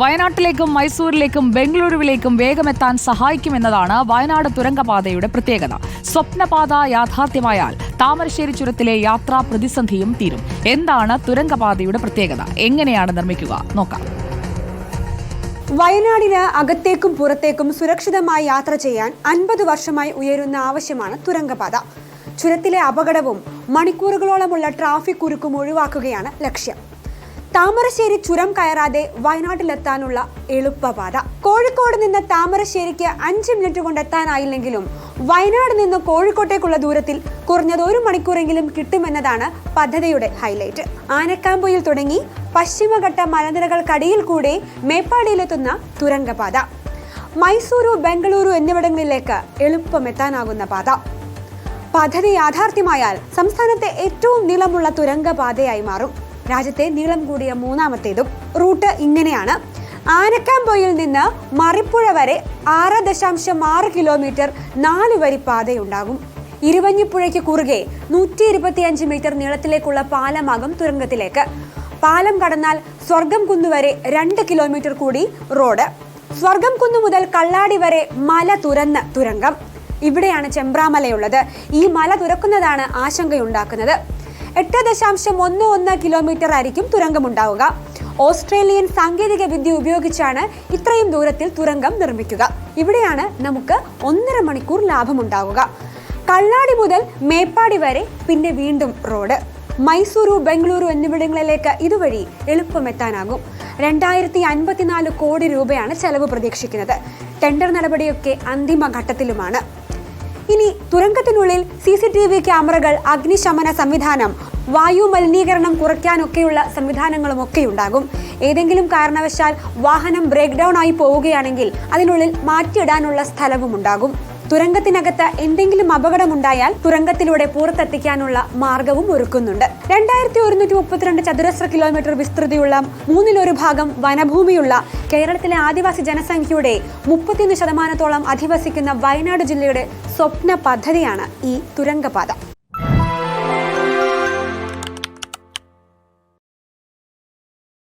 വയനാട്ടിലേക്കും മൈസൂരിലേക്കും ബംഗളൂരുവിലേക്കും വേഗമെത്താൻ സഹായിക്കുമെന്നതാണ് വയനാട് തുരങ്കപാതയുടെ പ്രത്യേകത. സ്വപ്നപാത യാഥാർത്ഥ്യമായാൽ താമരശ്ശേരി ചുരത്തിലെ യാത്രാ പ്രതിസന്ധിയും തീരും. എന്താണ് തുരങ്കപാതയുടെ പ്രത്യേകത? എങ്ങനെയാണ് നിർമ്മിക്കുക? നോക്കാം. വയനാടിന് അകത്തേക്കും പുറത്തേക്കും സുരക്ഷിതമായി യാത്ര ചെയ്യാൻ 50 വർഷമായി ഉയരുന്ന ആവശ്യമാണ് തുരങ്കപാത. ചുരത്തിലെ അപകടവും മണിക്കൂറുകളോളമുള്ള ട്രാഫിക് കുരുക്കും ഒഴിവാക്കുകയാണ് ലക്ഷ്യം. താമരശ്ശേരി ചുരം കയറാതെ വയനാട്ടിലെത്താനുള്ള എളുപ്പപാത. കോഴിക്കോട് നിന്ന് താമരശ്ശേരിക്ക് 5 മിനിറ്റ് കൊണ്ട് എത്താനായില്ലെങ്കിലും വയനാട് നിന്ന് കോഴിക്കോട്ടേക്കുള്ള ദൂരത്തിൽ കുറഞ്ഞത് 1 മണിക്കൂറെങ്കിലും കിട്ടുമെന്നതാണ് പദ്ധതിയുടെ ഹൈലൈറ്റ്. ആനക്കാമ്പൊയിൽ തുടങ്ങി പശ്ചിമഘട്ട മലനിരകൾക്കടിയിൽ കൂടെ മേപ്പാടിയിലെത്തുന്ന തുരങ്കപാത. മൈസൂരു, ബംഗളൂരു എന്നിവിടങ്ങളിലേക്ക് എളുപ്പമെത്താനാകുന്ന പാത. പദ്ധതി യാഥാർത്ഥ്യമായാൽ സംസ്ഥാനത്തെ ഏറ്റവും നീളമുള്ള തുരങ്കപാതയായി മാറും. രാജ്യത്തെ നീളം കൂടിയ 3ാമത്തേതും. റൂട്ട് ഇങ്ങനെയാണ്: ആനക്കാമ്പൊയിൽ നിന്ന് മറിപ്പുഴ വരെ 6.6 കിലോമീറ്റർ 4 വരി പാതയുണ്ടാകും. ഇരുവഞ്ഞിപ്പുഴയ്ക്ക് കുറുകെ 125 മീറ്റർ നീളത്തിലേക്കുള്ള പാലമാകും തുരങ്കത്തിലേക്ക്. പാലം കടന്നാൽ സ്വർഗം കുന്ന് വരെ 2 കിലോമീറ്റർ കൂടി റോഡ്. സ്വർഗം കുന്ന് മുതൽ കള്ളാടി വരെ മല തുരന്ന് തുരങ്കം. ഇവിടെയാണ് ചെമ്പ്രാമലയുള്ളത്. ഈ മല തുറക്കുന്നതാണ് ആശങ്കയുണ്ടാക്കുന്നത്. 8.11 കിലോമീറ്റർ ആയിരിക്കും തുരങ്കമുണ്ടാവുക. ഓസ്ട്രേലിയൻ സാങ്കേതിക വിദ്യ ഉപയോഗിച്ചാണ് ഇത്രയും ദൂരത്തിൽ തുരങ്കം നിർമ്മിക്കുക. ഇവിടെയാണ് നമുക്ക് 1.5 മണിക്കൂർ ലാഭമുണ്ടാവുക. കള്ളാടി മുതൽ മേപ്പാടി വരെ പിന്നെ വീണ്ടും റോഡ്. മൈസൂരു, ബംഗളൂരു എന്നിവിടങ്ങളിലേക്ക് ഇതുവഴി എളുപ്പമെത്താനാകും. 2054 കോടി രൂപയാണ് ചെലവ് പ്രതീക്ഷിക്കുന്നത്. ടെൻഡർ നടപടിയൊക്കെ അന്തിമ ഘട്ടത്തിലുമാണ്. ഇനി തുരങ്കത്തിനുള്ളിൽ CCTV ക്യാമറകൾ, അഗ്നിശമന സംവിധാനം, വായു മലിനീകരണം കുറയ്ക്കാനൊക്കെയുള്ള സംവിധാനങ്ങളുമൊക്കെ ഉണ്ടാകും. ഏതെങ്കിലും കാരണവശാൽ വാഹനം ബ്രേക്ക് ഡൗൺ ആയി പോവുകയാണെങ്കിൽ അതിനുള്ളിൽ മാറ്റിയിടാനുള്ള സ്ഥലവും ഉണ്ടാകും. തുരങ്കത്തിനകത്ത് എന്തെങ്കിലും അപകടമുണ്ടായാൽ തുരങ്കത്തിലൂടെ പുറത്തെത്തിക്കാനുള്ള മാർഗവും ഒരുക്കുന്നുണ്ട്. 2132 ചതുരശ്ര കിലോമീറ്റർ വിസ്തൃതിയുള്ള 1/3 ഭാഗം വനഭൂമിയുള്ള കേരളത്തിലെ ആദിവാസി ജനസംഖ്യയുടെ 31% അധിവസിക്കുന്ന വയനാട് ജില്ലയുടെ സ്വപ്ന പദ്ധതിയാണ് ഈ തുരങ്കപാത.